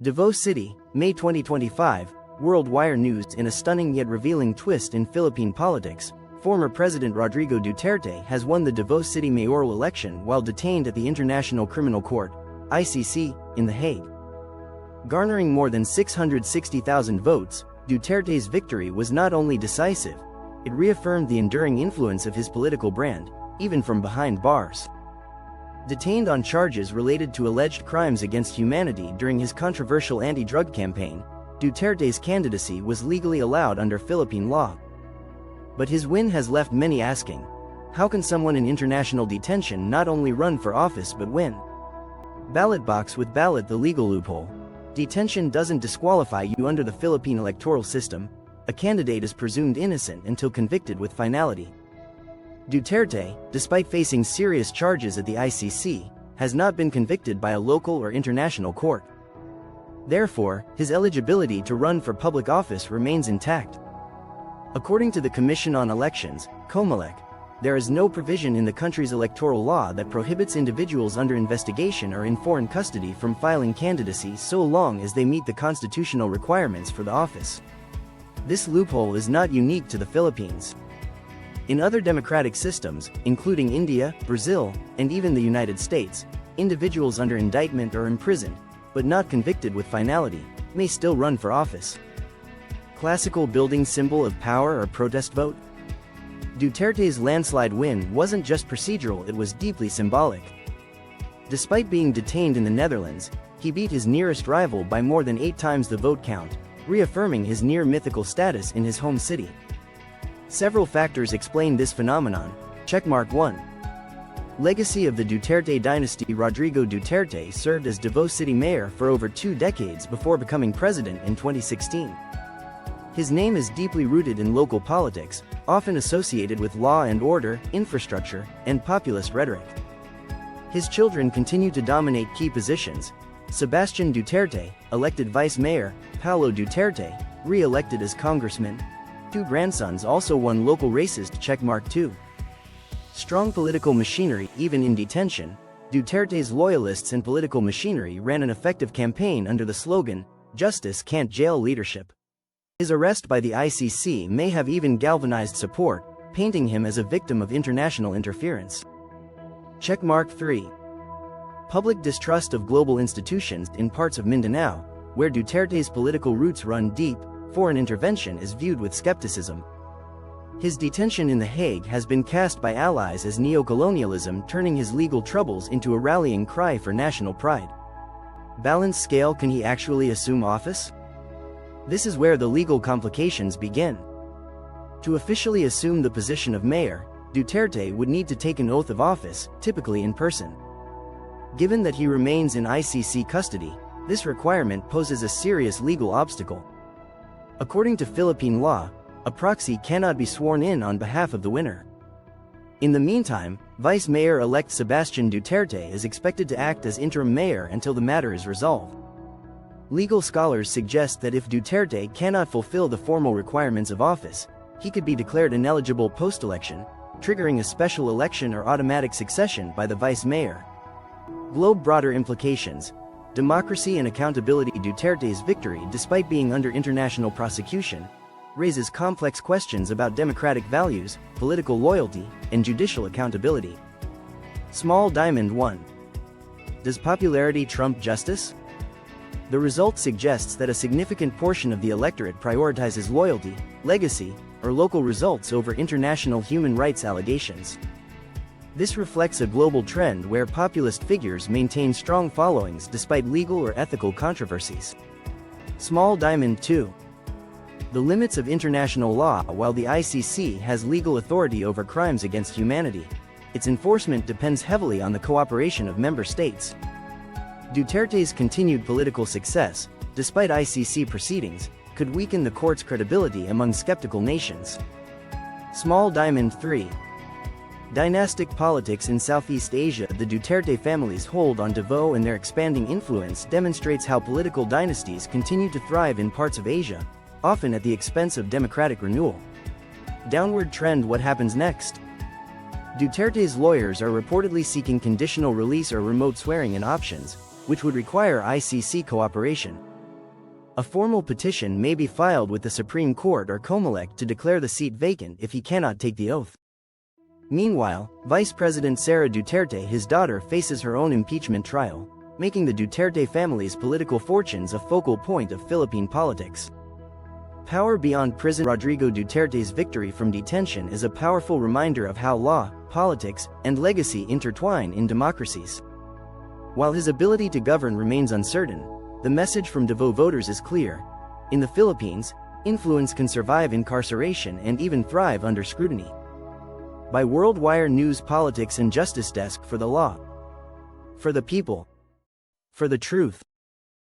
Davao City, May 2025, WorldWire News. In a stunning yet revealing twist in Philippine politics, former President Rodrigo Duterte has won the Davao City mayoral election while detained at the International Criminal Court, ICC, in The Hague. Garnering more than 660,000 votes, Duterte's victory was not only decisive, it reaffirmed the enduring influence of his political brand, even from behind bars. Detained on charges related to alleged crimes against humanity during his controversial anti-drug campaign, Duterte's candidacy was legally allowed under Philippine law. But his win has left many asking, how can someone in international detention not only run for office but win? Ballot box with ballot. The legal loophole. Detention doesn't disqualify you under the Philippine electoral system. A candidate is presumed innocent until convicted with finality. Duterte, despite facing serious charges at the ICC, has not been convicted by a local or international court. Therefore, his eligibility to run for public office remains intact. According to the Commission on Elections, COMELEC, there is no provision in the country's electoral law that prohibits individuals under investigation or in foreign custody from filing candidacy so long as they meet the constitutional requirements for the office. This loophole is not unique to the Philippines. In other democratic systems, including India, Brazil, and even the United States, individuals under indictment or imprisoned, but not convicted with finality, may still run for office. Classical building symbol of power or protest vote? Duterte's landslide win wasn't just procedural, it was deeply symbolic. Despite being detained in the Netherlands, he beat his nearest rival by more than 8 times the vote count, reaffirming his near-mythical status in his home city. Several factors explain this phenomenon. Checkmark 1. Legacy of the Duterte dynasty. Rodrigo Duterte served as Davao City mayor for over 2 decades before becoming president in 2016. His name is deeply rooted in local politics, often associated with law and order, infrastructure, and populist rhetoric. His children continue to dominate key positions. Sebastian Duterte, elected vice mayor; Paulo Duterte, re-elected as congressman. 2 grandsons also won local races. Checkmark 2. Strong political machinery. Even in detention, Duterte's loyalists and political machinery ran an effective campaign under the slogan, "Justice Can't Jail Leadership." His arrest by the ICC may have even galvanized support, painting him as a victim of international interference. Checkmark 3. Public distrust of global institutions. In parts of Mindanao, where Duterte's political roots run deep, foreign intervention is viewed with skepticism. His detention in The Hague has been cast by allies as neocolonialism, turning his legal troubles into a rallying cry for national pride. Balance scale. Can he actually assume office? This is where the legal complications begin. To officially assume the position of mayor, Duterte would need to take an oath of office, typically in person. Given that he remains in ICC custody, this requirement poses a serious legal obstacle. According to Philippine law, a proxy cannot be sworn in on behalf of the winner. In the meantime, Vice Mayor-elect Sebastian Duterte is expected to act as interim mayor until the matter is resolved. Legal scholars suggest that if Duterte cannot fulfill the formal requirements of office, he could be declared ineligible post-election, triggering a special election or automatic succession by the vice mayor. Broader implications. Democracy and accountability. Duterte's victory, despite being under international prosecution, raises complex questions about democratic values, political loyalty, and judicial accountability. Small diamond 1. Does popularity trump justice? The result suggests that a significant portion of the electorate prioritizes loyalty, legacy, or local results over international human rights allegations. This reflects a global trend where populist figures maintain strong followings despite legal or ethical controversies. Small diamond 2. The limits of international law. While the ICC has legal authority over crimes against humanity, its enforcement depends heavily on the cooperation of member states. Duterte's continued political success, despite ICC proceedings, could weaken the court's credibility among skeptical nations. Small diamond 3. Dynastic politics in Southeast Asia. The Duterte family's hold on Davao and their expanding influence demonstrates how political dynasties continue to thrive in parts of Asia, often at the expense of democratic renewal. Downward trend. What happens next? Duterte's lawyers are reportedly seeking conditional release or remote swearing-in options, which would require ICC cooperation, A formal petition may be filed with the Supreme Court or COMELEC to declare the seat vacant if he cannot take the oath. Meanwhile, Vice President Sara Duterte, his daughter, faces her own impeachment trial, making the Duterte family's political fortunes a focal point of Philippine politics. Power beyond prison. Rodrigo Duterte's victory from detention is a powerful reminder of how law, politics, and legacy intertwine in democracies. While his ability to govern remains uncertain, the message from Davao voters is clear. In the Philippines, influence can survive incarceration and even thrive under scrutiny. By WorldWire News Politics and Justice Desk. For the law. For the people. For the truth.